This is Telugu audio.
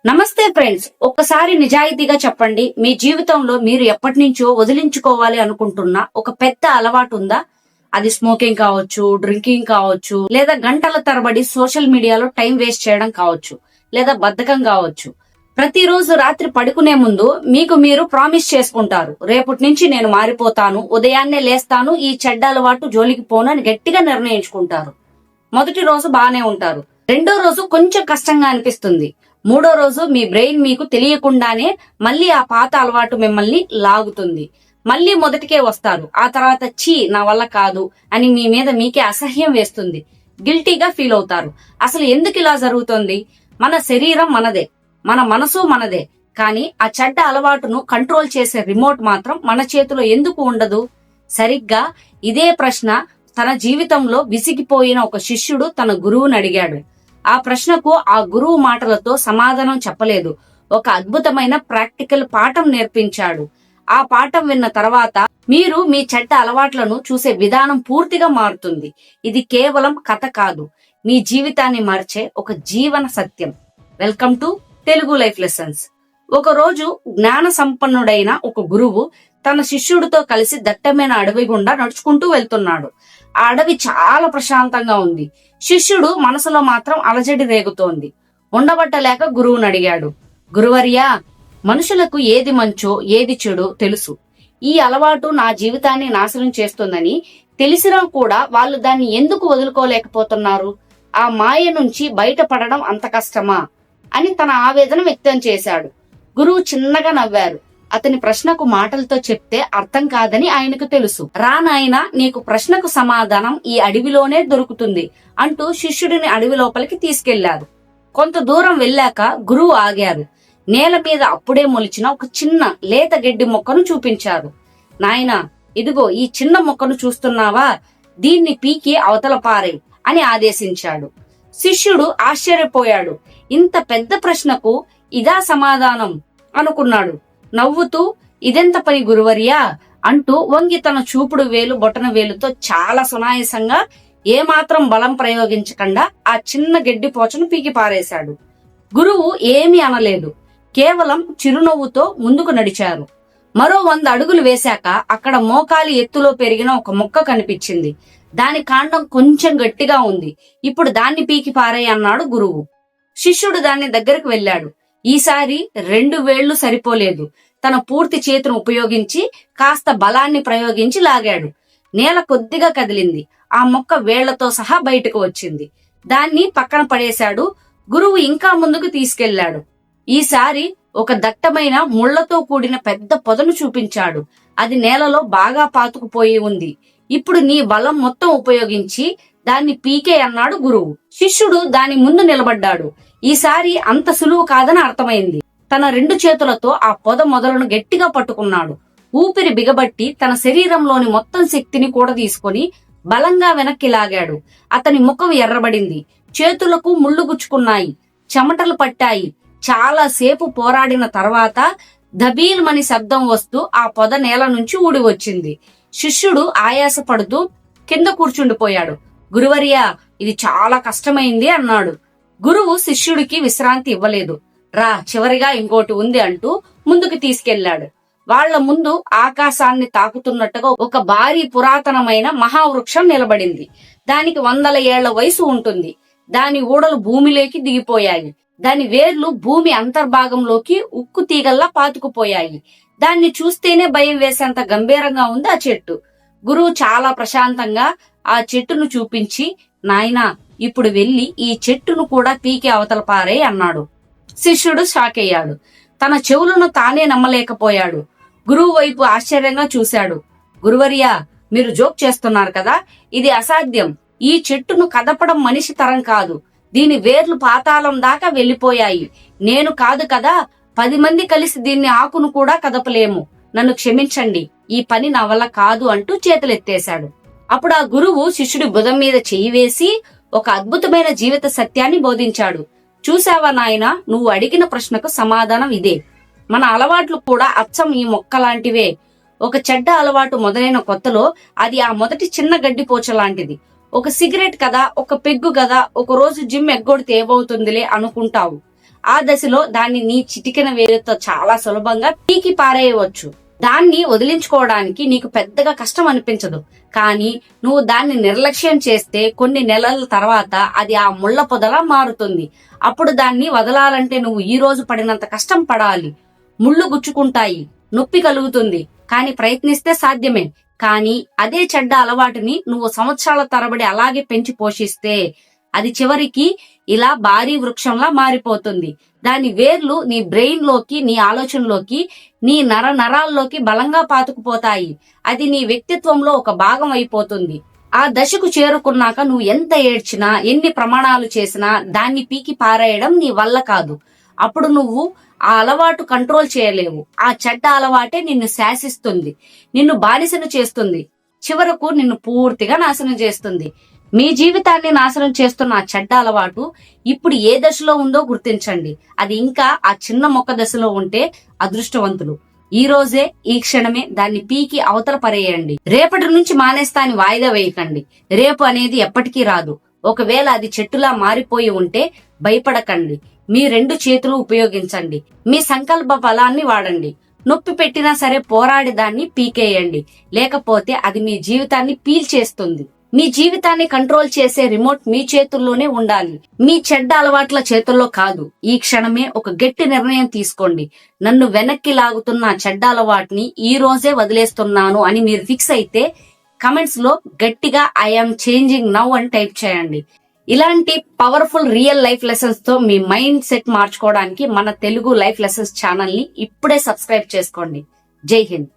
నమస్తే ఫ్రెండ్స్, ఒక్కసారి నిజాయితీగా చెప్పండి, మీ జీవితంలో మీరు ఎప్పటి నుంచో వదిలించుకోవాలి అనుకుంటున్న ఒక పెద్ద అలవాటు ఉందా? అది స్మోకింగ్ కావచ్చు, డ్రింకింగ్ కావచ్చు, లేదా గంటల తరబడి సోషల్ మీడియాలో టైం వేస్ట్ చేయడం కావచ్చు, లేదా బద్ధకం కావచ్చు. ప్రతిరోజు రాత్రి పడుకునే ముందు మీకు మీరు ప్రామిస్ చేసుకుంటారు, రేపటి నుంచి నేను మారిపోతాను, ఉదయాన్నే లేస్తాను, ఈ చెడ్డ అలవాటు జోలికి పోను అని గట్టిగా నిర్ణయించుకుంటారు. మొదటి రోజు బానే ఉంటారు, రెండో రోజు కొంచెం కష్టంగా అనిపిస్తుంది, మూడో రోజు మీ బ్రెయిన్ మీకు తెలియకుండానే మళ్ళీ ఆ పాత అలవాటు మిమ్మల్ని లాగుతుంది. మళ్ళీ మొదటికే వస్తారు. ఆ తర్వాత ఛీ నా వల్ల కాదు అని మీ మీద మీకే అసహ్యం వేస్తుంది, గిల్టీగా ఫీల్ అవుతారు. అసలు ఎందుకు ఇలా జరుగుతుంది? మన శరీరం మనదే, మన మనసు మనదే, కానీ ఆ చెడ్డ అలవాటును కంట్రోల్ చేసే రిమోట్ మాత్రం మన చేతిలో ఎందుకు ఉండదు? సరిగ్గా ఇదే ప్రశ్న తన జీవితంలో విసిగిపోయిన ఒక శిష్యుడు తన గురువుని అడిగాడు. ఆ ప్రశ్నకు ఆ గురువు మాటలతో సమాధానం చెప్పలేదు, ఒక అద్భుతమైన ప్రాక్టికల్ పాఠం నేర్పించాడు. ఆ పాఠం విన్న తర్వాత మీరు మీ చెడ్డ అలవాట్లను చూసే విధానం పూర్తిగా మారుతుంది. ఇది కేవలం కథ కాదు, మీ జీవితాన్ని మార్చే ఒక జీవన సత్యం. Welcome to Telugu life lessons. ఒక రోజు జ్ఞాన సంపన్నుడైన ఒక గురువు తన శిష్యుడితో కలిసి దట్టమైన అడవి గుండా నడుచుకుంటూ వెళ్తున్నాడు. ఆ అడవి చాలా ప్రశాంతంగా ఉంది. శిష్యుడు మనసులో మాత్రం అలజడి రేగుతోంది. ఉండబట్టలేక గురువుని అడిగాడు, గురువర్యా, మనుషులకు ఏది మంచో ఏది చెడో తెలుసు. ఈ అలవాటు నా జీవితాన్ని నాశనం చేస్తుందని తెలిసినా కూడా వాళ్ళు దాన్ని ఎందుకు వదులుకోలేకపోతున్నారు? ఆ మాయ నుంచి బయటపడడం అంత కష్టమా అని తన ఆవేదన వ్యక్తం చేశాడు. గురువు చిన్నగా నవ్వారు. అతని ప్రశ్నకు మాటలతో చెప్తే అర్థం కాదని ఆయనకు తెలుసు. రా నాయనా, నీకు ప్రశ్నకు సమాధానం ఈ అడవిలోనే దొరుకుతుంది అంటూ శిష్యుడిని అడవి లోపలికి తీసుకెళ్లారు. కొంత దూరం వెళ్ళాక గురువు ఆగారు. నేల మీద అప్పుడే మొలిచిన ఒక చిన్న లేత గడ్డి మొక్కను చూపించారు. నాయనా, ఇదిగో ఈ చిన్న మొక్కను చూస్తున్నావా? దీన్ని పీకి అవతల పారే అని ఆదేశించాడు. శిష్యుడు ఆశ్చర్యపోయాడు. ఇంత పెద్ద ప్రశ్నకు ఇదా సమాధానం అనుకున్నాడు. నవ్వుతూ, ఇదెంత పని గురువర్యా అంటూ వంగి తన చూపుడు వేలు బొటన వేలుతో చాలా సునాయాసంగా, ఏమాత్రం బలం ప్రయోగించకుండా ఆ చిన్న గడ్డి పోచను పీకి పారేశాడు. గురువు ఏమీ అనలేదు, కేవలం చిరునవ్వుతో ముందుకు నడిచారు. మరో 100 అడుగులు వేశాక అక్కడ మోకాలి ఎత్తులో పెరిగిన ఒక మొక్క కనిపించింది. దాని కాండం కొంచెం గట్టిగా ఉంది. ఇప్పుడు దాన్ని పీకి పారేయ్ అన్నాడు గురువు. శిష్యుడు దాన్ని దగ్గరకు వెళ్ళాడు. ఈసారి 2 వేళ్లు సరిపోలేదు. తన పూర్తి చేతిని ఉపయోగించి కాస్త బలాన్ని ప్రయోగించి లాగాడు. నేల కొద్దిగా కదిలింది. ఆ మొక్క వేళ్లతో సహా బయటకు వచ్చింది. దాన్ని పక్కన పడేశాడు. గురువు ఇంకా ముందుకు తీసుకెళ్లాడు. ఈసారి ఒక దట్టమైన ముళ్లతో కూడిన పెద్ద పొదను చూపించాడు. అది నేలలో బాగా పాతుకుపోయి ఉంది. ఇప్పుడు నీ బలం మొత్తం ఉపయోగించి దాన్ని పీకే అన్నాడు గురువు. శిష్యుడు దాని ముందు నిలబడ్డాడు. ఈసారి అంత సులువు కాదని అర్థమైంది. తన 2 చేతులతో ఆ పొద మొదలను గట్టిగా పట్టుకున్నాడు. ఊపిరి బిగబట్టి తన శరీరంలోని మొత్తం శక్తిని కూడా తీసుకొని బలంగా వెనక్కి లాగాడు. అతని ముఖం ఎర్రబడింది. చేతులకు ముళ్ళు గుచ్చుకున్నాయి. చెమటలు పట్టాయి. చాలా సేపు పోరాడిన తర్వాత ధబీల్మని శబ్దం వస్తూ ఆ పొద నేల నుంచి ఊడి వచ్చింది. శిష్యుడు ఆయాసపడుతూ కింద కూర్చుండిపోయాడు. గురువర్యా, ఇది చాలా కష్టమైంది అన్నాడు. గురువు శిష్యుడికి విశ్రాంతి ఇవ్వలేదు. రా, చివరిగా ఇంకోటి ఉంది అంటూ ముందుకు తీసుకెళ్లాడు. వాళ్ల ముందు ఆకాశాన్ని తాకుతున్నట్టుగా ఒక భారీ పురాతనమైన మహావృక్షం నిలబడింది. దానికి 100 ఏళ్ల వయసు ఉంటుంది. దాని ఊడలు భూమిలోకి దిగిపోయాయి. దాని వేర్లు భూమి అంతర్భాగంలోకి ఉక్కు తీగల్లా పాతుకుపోయాయి. దాన్ని చూస్తేనే భయం వేసేంత గంభీరంగా ఉంది ఆ చెట్టు. గురువు చాలా ప్రశాంతంగా ఆ చెట్టును చూపించి, నాయనా, ఇప్పుడు వెళ్లి ఈ చెట్టును కూడా పీకి అవతల పారే అన్నాడు. శిష్యుడు షాక్ అయ్యాడు. తన చెవులను తానే నమ్మలేకపోయాడు. గురువు వైపు ఆశ్చర్యంగా చూశాడు. గురువర్యా, మీరు జోక్ చేస్తున్నారు కదా? ఇది అసాధ్యం. ఈ చెట్టును కదపడం మనిషి తరం కాదు. దీని వేర్లు పాతాళం దాకా వెళ్లిపోయాయి. నేను కాదు కదా, 10 మంది కలిసి దీన్ని ఆకును కూడా కదపలేము. నన్ను క్షమించండి, ఈ పని నా వల్ల కాదు అంటూ చేతులెత్తేశాడు. అప్పుడు ఆ గురువు శిష్యుడి భుజం మీద చెయ్యి వేసి ఒక అద్భుతమైన జీవిత సత్యాన్ని బోధించాడు. చూశావా నాయనా, నువ్వు అడిగిన ప్రశ్నకు సమాధానం ఇదే. మన అలవాట్లు కూడా అచ్చం ఈ మొక్క లాంటివే. ఒక చెడ్డ అలవాటు మొదలైన కొత్తలో అది ఆ మొదటి చిన్న గడ్డిపోచ లాంటిది. ఒక సిగరెట్ కదా, ఒక పెగ్గు కదా, ఒక రోజు జిమ్ ఎగ్గొడితే ఏమవుతుందిలే అనుకుంటావు. ఆ దశలో దాన్ని నీ చిటికెన వేలుతో చాలా సులభంగా పీకి పారేయవచ్చు. దాన్ని వదిలించుకోవడానికి నీకు పెద్దగా కష్టం అనిపించదు. కానీ నువ్వు దాన్ని నిర్లక్ష్యం చేస్తే కొన్ని నెలల తర్వాత అది ఆ ముళ్ళ పొదలా మారుతుంది. అప్పుడు దాన్ని వదలాలంటే నువ్వు ఈ రోజు పడినంత కష్టం పడాలి. ముళ్ళు గుచ్చుకుంటాయి, నొప్పి కలుగుతుంది, కానీ ప్రయత్నిస్తే సాధ్యమే. కానీ అదే చెడ్డ అలవాటుని నువ్వు సంవత్సరాల తరబడి అలాగే పెంచి పోషిస్తే అది చివరికి ఇలా భారీ వృక్షంలా మారిపోతుంది. దాని వేర్లు నీ బ్రెయిన్ లోకి, నీ ఆలోచనలోకి, నీ నరాల్లోకి బలంగా పాతుకుపోతాయి. అది నీ వ్యక్తిత్వంలో ఒక భాగం అయిపోతుంది. ఆ దశకు చేరుకున్నాక నువ్వు ఎంత ఏడ్చినా, ఎన్ని ప్రమాణాలు చేసినా దాన్ని పీకి పారేయడం నీ వల్ల కాదు. అప్పుడు నువ్వు ఆ అలవాటు కంట్రోల్ చేయలేవు. ఆ చెడ్డ అలవాటే నిన్ను శాసిస్తుంది, నిన్ను బానిసను చేస్తుంది, చివరకు నిన్ను పూర్తిగా నాశనం చేస్తుంది. మీ జీవితాన్ని నాశనం చేస్తున్న ఆ చెడ్డ అలవాటు ఇప్పుడు ఏ దశలో ఉందో గుర్తించండి. అది ఇంకా ఆ చిన్న మొక్క దశలో ఉంటే అదృష్టవంతులు. ఈ రోజే, ఈ క్షణమే దాన్ని పీకి అవతల పరేయండి. రేపటి నుంచి మానేస్తా అని వాయిదా వేయకండి. రేపు అనేది ఎప్పటికీ రాదు. ఒకవేళ అది చెట్టులా మారిపోయి ఉంటే భయపడకండి. మీ 2 చేతులు ఉపయోగించండి. మీ సంకల్ప బలాన్ని వాడండి. నొప్పి పెట్టినా సరే పోరాడి దాన్ని పీకేయండి. లేకపోతే అది మీ జీవితాన్ని పీల్చేస్తుంది. మీ జీవితాన్ని కంట్రోల్ చేసే రిమోట్ మీ చేతుల్లోనే ఉండాలి, మీ చెడ్డ అలవాట్ల చేతుల్లో కాదు. ఈ క్షణమే ఒక గట్టి నిర్ణయం తీసుకోండి. నన్ను వెనక్కి లాగుతున్న చెడ్డ అలవాటుని ఈ రోజే వదిలేస్తున్నాను అని మీరు ఫిక్స్ అయితే కమెంట్స్ లో గట్టిగా ఐఎమ్ చేంజింగ్ నౌ అని టైప్ చేయండి. ఇలాంటి పవర్ఫుల్ రియల్ లైఫ్ లెసన్స్ తో మీ మైండ్ సెట్ మార్చుకోవడానికి మన తెలుగు లైఫ్ లెసన్స్ ఛానల్ ని ఇప్పుడే సబ్స్క్రైబ్ చేసుకోండి. జై హింద్.